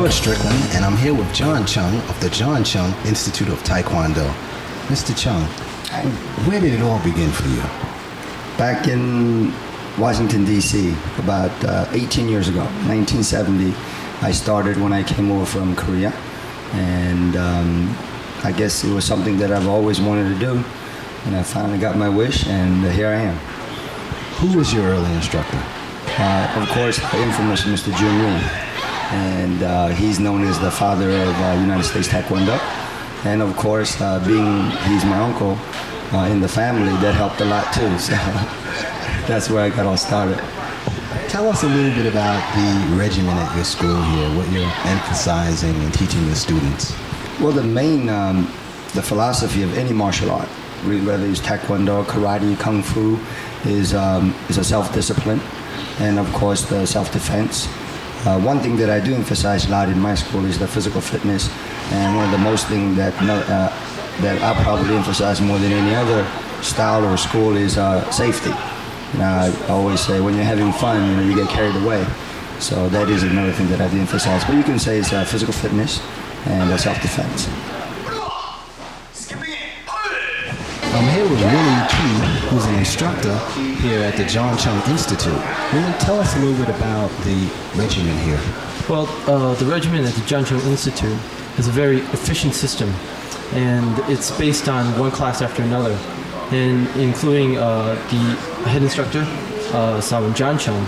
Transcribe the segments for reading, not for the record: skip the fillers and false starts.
George Strickland, and I'm here with John Chung of the John Chung Institute of Tae Kwon Do. Mr. Chung, where did it all begin for you? Back in Washington, D.C., about 18 years ago, 1970, I started when I came over from Korea. And I guess it was something that I've always wanted to do. And I finally got my wish, and here I am. Who was your early instructor? Of course, the infamous Mr. Jun Lee. And he's known as the father of United States Taekwondo. And of course, he's my uncle in the family, that helped a lot too. So that's where I got all started. Tell us a little bit about the regimen at your school here, what you're emphasizing and teaching the students. Well, the philosophy of any martial art, whether it's Taekwondo, Karate, Kung Fu, is a self-discipline, and of course the self-defense. One thing that I do emphasize a lot in my school is the physical fitness, and one of the most things that I probably emphasize more than any other style or school is safety. I always say when you're having fun, you get carried away. So that is another thing that I do emphasize. But you can say it's physical fitness and self-defense. I'm here with Willie Key, who's an instructor here at the John Chung Institute. Willie, tell us a little bit about the regimen here. Well, the regimen at the John Chung Institute is a very efficient system, and it's based on one class after another, and including the head instructor, John Chung,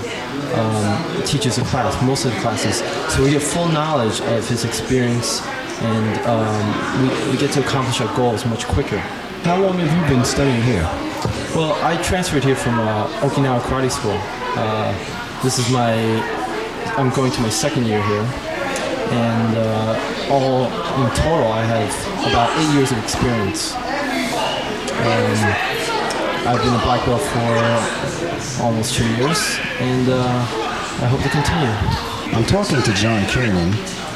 teaches a class, most of the classes. So we get full knowledge of his experience, and we get to accomplish our goals much quicker. How long have you been studying here? Well, I transferred here from Okinawa Karate School. I'm going to my second year here, and all in total I have about 8 years of experience. I've been a black belt for almost 2 years, and I hope to continue. I'm talking to John Kiernan.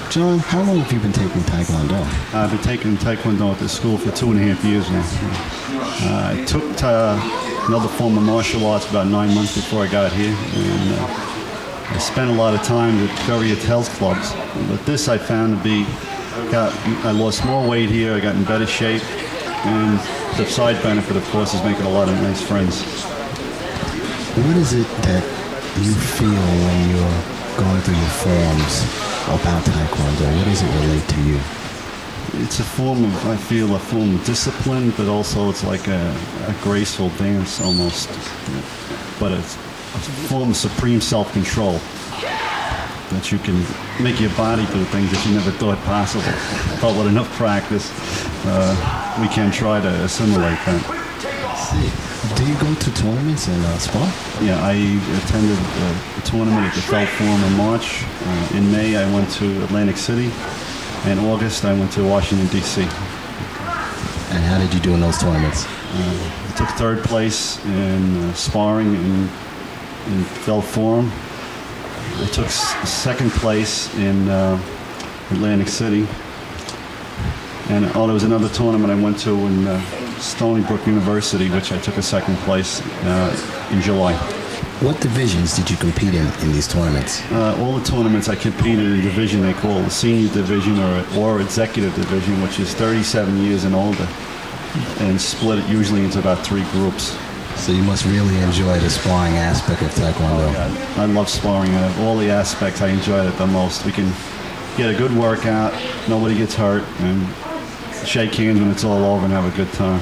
John, how long have you been taking Taekwondo? I've been taking Taekwondo at the school for 2.5 years now. I took another form of martial arts about 9 months before I got here, and I spent a lot of time at various health clubs. But this I found to be, I lost more weight here, I got in better shape, and the side benefit, of course, is making a lot of nice friends. What is it that you feel when you're going through your forms about Taekwondo? What does it relate to you? It's a form of discipline, but also it's like a graceful dance almost. But it's a form of supreme self-control, that you can make your body do things that you never thought possible. But with enough practice, we can try to assimilate that. Do you go to tournaments in Spa? Yeah, I attended a tournament at the Felt Forum in March. In May, I went to Atlantic City. In August, I went to Washington, D.C. And how did you do in those tournaments? I took third place in sparring in Felt Forum. I took second place in Atlantic City. And there was another tournament I went to in Stony Brook University, which I took a second place in July. What divisions did you compete in these tournaments? All the tournaments I competed in a division they call the senior division or executive division, which is 37 years and older, and split it usually into about 3 groups. So you must really enjoy the sparring aspect of Taekwondo. I love sparring. Out of all the aspects, I enjoy it the most. We can get a good workout, nobody gets hurt, and shake hands when it's all over and have a good time.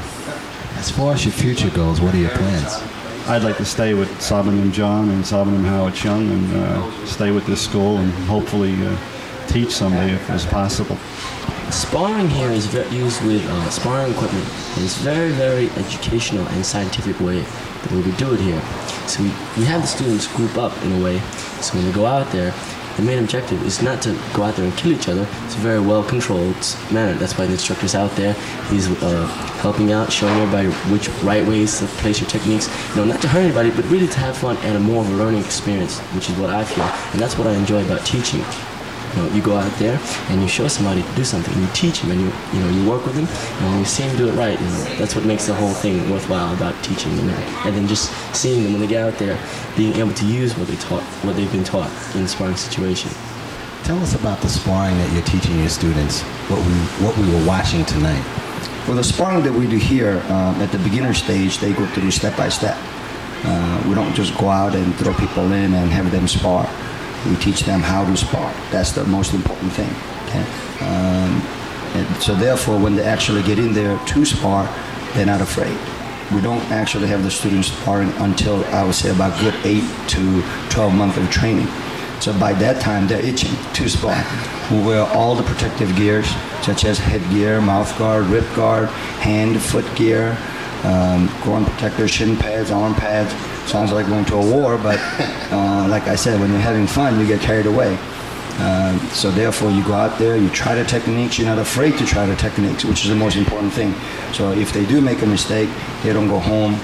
As far as your future goes, what are your plans? I'd like to stay with Sabanim John and Sabanim Howard Chung and stay with this school and hopefully teach someday if it's possible. Sparring here is used with sparring equipment, and it's very, very educational and scientific way that we do it here. So we have the students group up in a way, so when they go out there, the main objective is not to go out there and kill each other. It's a very well-controlled manner. That's why the instructor's out there. He's helping out, showing everybody which right ways to place your techniques. Not to hurt anybody, but really to have fun and a more of a learning experience, which is what I feel. And that's what I enjoy about teaching. You go out there and you show somebody to do something. You teach them, and you work with them, and when you see them do it right, that's what makes the whole thing worthwhile about teaching. And then just seeing them when they get out there, being able to use what they've been taught in the sparring situation. Tell us about the sparring that you're teaching your students, what we were watching tonight. Well, the sparring that we do here at the beginner stage, they go through step by step. We don't just go out and throw people in and have them spar. We teach them how to spar. That's the most important thing. Okay? And so therefore, when they actually get in there to spar, they're not afraid. We don't actually have the students sparring until, I would say, about good 8 to 12 months of training. So by that time, they're itching to spar. We wear all the protective gears, such as headgear, mouth guard, rib guard, hand, foot gear, groin protector, shin pads, arm pads. Sounds like going to a war, but like I said, when you're having fun, you get carried away. So therefore, you go out there, you try the techniques, you're not afraid to try the techniques, which is the most important thing. So if they do make a mistake, they don't go home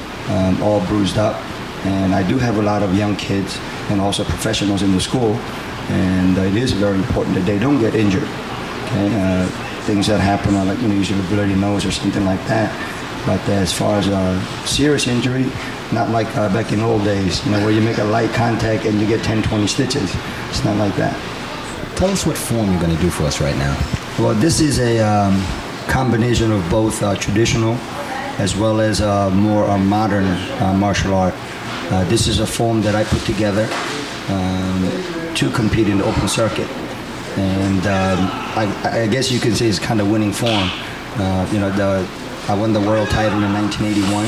all bruised up. And I do have a lot of young kids and also professionals in the school, and it is very important that they don't get injured. Okay? Things that happen are like, usually a bloody nose or something like that. But as far as serious injury, not like back in old days, where you make a light contact and you get 10, 20 stitches. It's not like that. Tell us what form you're going to do for us right now. Well, this is a combination of both traditional as well as more modern martial art. This is a form that I put together to compete in the open circuit. And I guess you can say it's kind of winning form. I won the world title in 1981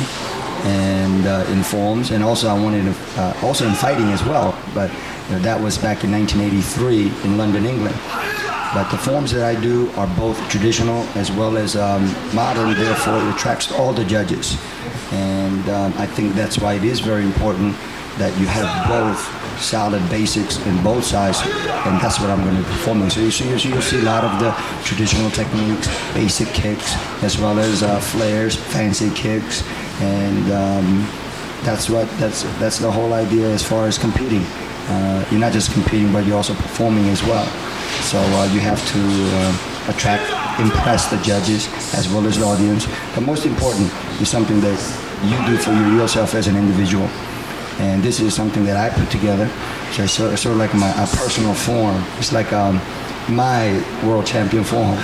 and in forms, and also I won it also in fighting as well. But that was back in 1983 in London, England. But the forms that I do are both traditional as well as modern, therefore it attracts all the judges. And I think that's why it is very important that you have both solid basics in both sides, and that's what I'm going to be performing. So you'll see a lot of the traditional techniques, basic kicks, as well as flares, fancy kicks, and that's the whole idea as far as competing. You're not just competing, but you're also performing as well. So you have to impress the judges as well as the audience. But most important is something that you do for yourself as an individual. And this is something that I put together. So it's sort of like my personal form. It's like my world champion form.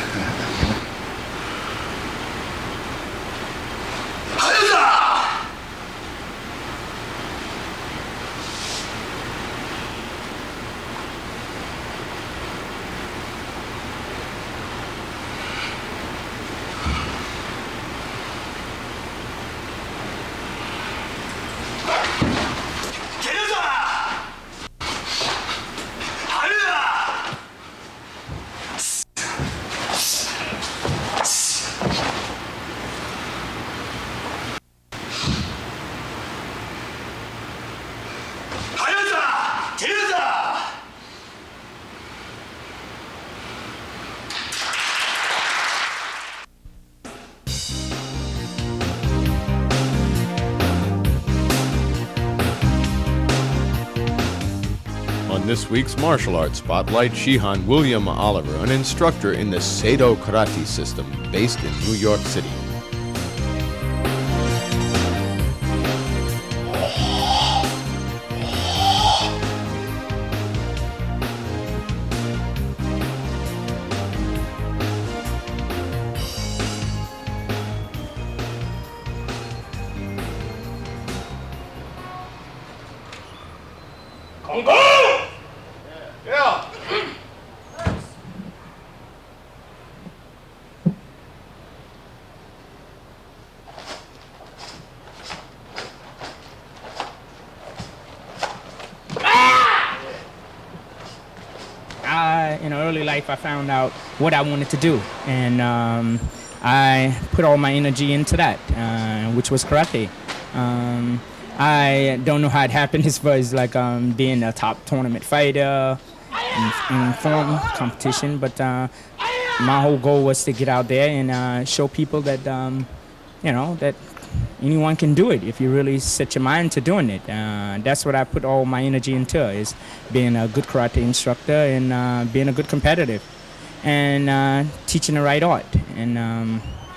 On this week's Martial Arts Spotlight, Shihan William Oliver, an instructor in the Seido Karate system based in New York City. In early life, I found out what I wanted to do, and I put all my energy into that, which was karate. I don't know how it happened as far as like being a top tournament fighter in form competition, but my whole goal was to get out there and show people that that anyone can do it if you really set your mind to doing it. That's what I put all my energy into, is being a good karate instructor and being a good competitor and teaching the right art. And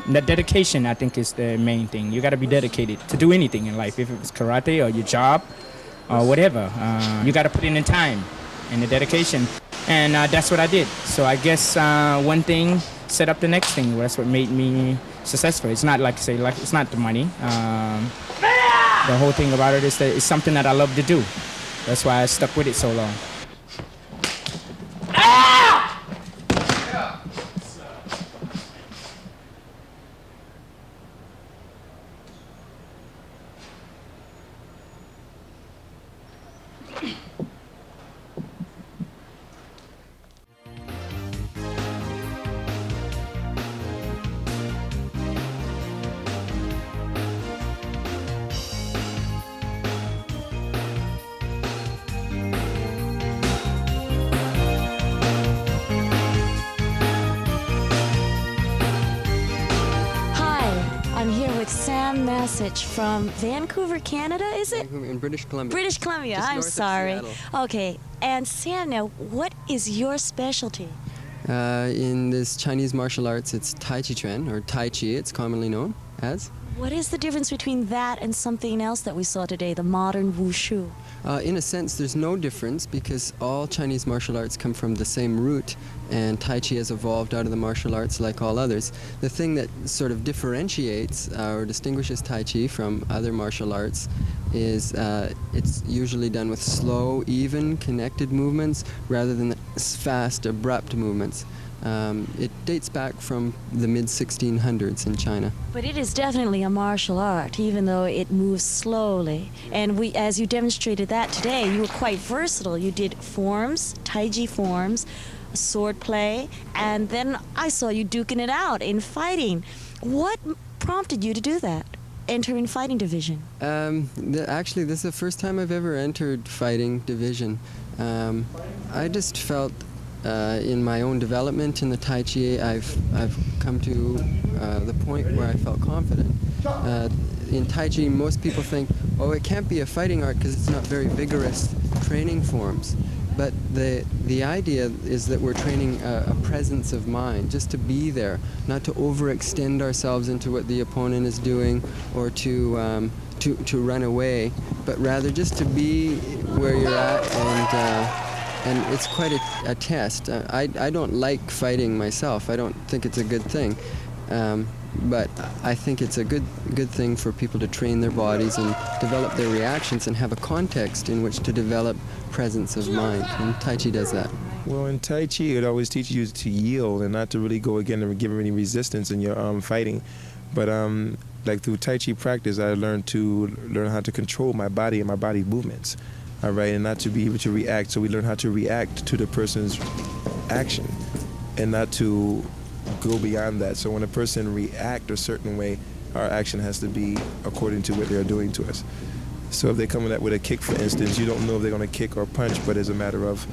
that dedication, I think, is the main thing. You got to be dedicated to do anything in life, if it's karate or your job or whatever. You got to put in the time and the dedication. and that's what I did. So I guess one thing set up the next thing. That's what made me successful. It's not like it's not the money. The whole thing about it is that it's something that I love to do. That's why I stuck with it so long. Message from Vancouver, Canada, is it? In British Columbia. British Columbia, Just I'm north of sorry. Seattle. Okay, and Sam, now, what is your specialty? In this Chinese martial arts, it's Tai Chi Chuan, or Tai Chi, it's commonly known as. What is the difference between that and something else that we saw today, the modern wushu? In a sense, there's no difference because all Chinese martial arts come from the same root, and Tai Chi has evolved out of the martial arts like all others. The thing that sort of differentiates or distinguishes Tai Chi from other martial arts is it's usually done with slow, even, connected movements rather than fast, abrupt movements. It dates back from the mid-1600s in China. But it is definitely a martial art, even though it moves slowly. And as you demonstrated that today, you were quite versatile. You did forms, Taiji forms, sword play, and then I saw you duking it out in fighting. What prompted you to do that? Enter in fighting division? Actually, this is the first time I've ever entered fighting division. I just felt in my own development in the Tai Chi, I've come to the point where I felt confident. In Tai Chi, most people think, oh, it can't be a fighting art because it's not very vigorous training forms. But the idea is that we're training a presence of mind, just to be there, not to overextend ourselves into what the opponent is doing or to run away, but rather just to be where you're at. And it's quite a test. I don't like fighting myself. I don't think it's a good thing. But I think it's a good thing for people to train their bodies and develop their reactions and have a context in which to develop presence of mind. And Tai Chi does that. Well, in Tai Chi, it always teaches you to yield and not to really go again and give any resistance in your fighting. But like through Tai Chi practice, I learned how to control my body and my body movements. All right, and not to be able to react. So we learn how to react to the person's action and not to go beyond that. So when a person reacts a certain way, our action has to be according to what they're doing to us. So if they come in with a kick, for instance, you don't know if they're going to kick or punch, but it's a matter of,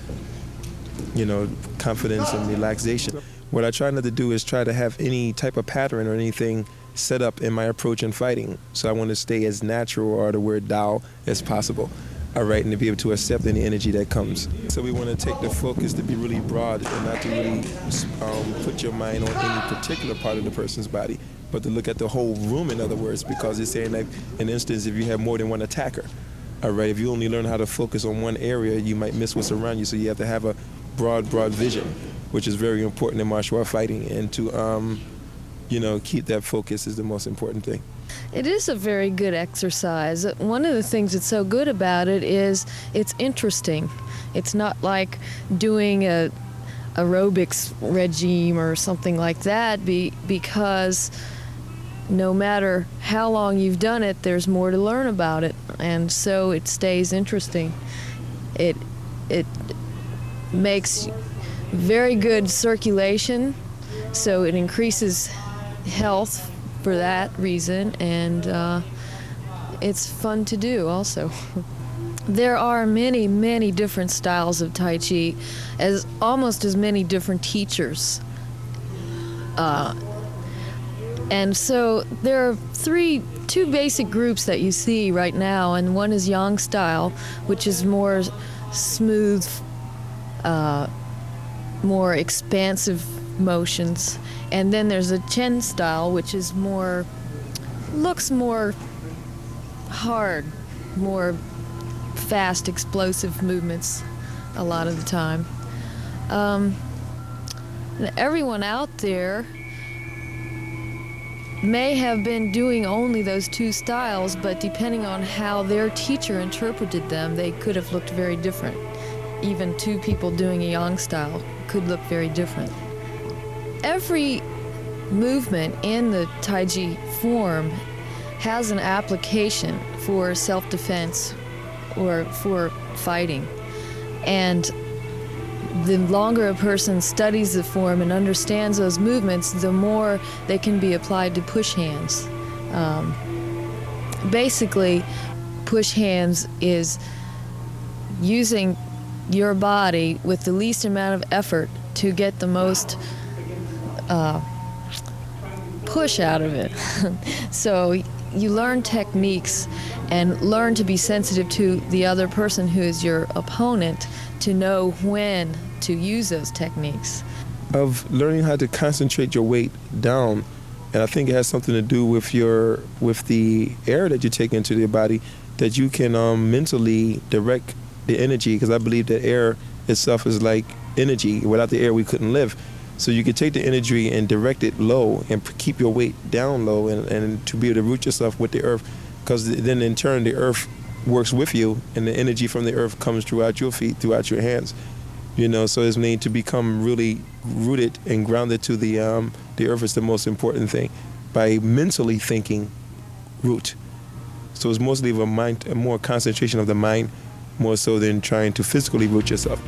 confidence and relaxation. What I try not to do is try to have any type of pattern or anything set up in my approach in fighting. So I want to stay as natural, or the word Tao, as possible. All right, and to be able to accept any energy that comes. So we want to take the focus to be really broad and not to really put your mind on any particular part of the person's body, but to look at the whole room, in other words, because it's saying like, in instance, if you have more than one attacker, all right, if you only learn how to focus on one area, you might miss what's around you, so you have to have a broad vision, which is very important in martial art fighting, and to, keep that focus is the most important thing. It is a very good exercise. One of the things that's so good about it is it's interesting. It's not like doing a aerobics regime or something like that, because no matter how long you've done it, there's more to learn about it, and so it stays interesting. It makes very good circulation, so it increases health for that reason, and it's fun to do also. There are many, many different styles of Tai Chi, almost as many different teachers. And so there are two basic groups that you see right now, and one is Yang style, which is more smooth, more expansive motions. And then there's a Chen style, which is looks more hard, more fast, explosive movements a lot of the time. Everyone out there may have been doing only those two styles, but depending on how their teacher interpreted them, they could have looked very different. Even two people doing a yang style could look very different. Every movement in the Tai Chi form has an application for self-defense or for fighting. And the longer a person studies the form and understands those movements, the more they can be applied to push hands. Basically, push hands is using your body with the least amount of effort to get the most push out of it. So you learn techniques and learn to be sensitive to the other person who is your opponent to know when to use those techniques. Of learning how to concentrate your weight down, and I think it has something to do with the air that you take into your body, that you can mentally direct the energy, because I believe that air itself is like energy. Without the air, we couldn't live. So you could take the energy and direct it low and keep your weight down low, and to be able to root yourself with the earth, because then in turn the earth works with you, and the energy from the earth comes throughout your feet, throughout your hands. So it's made to become really rooted and grounded to the earth is the most important thing, by mentally thinking root. So it's mostly of a more concentration of the mind, more so than trying to physically root yourself.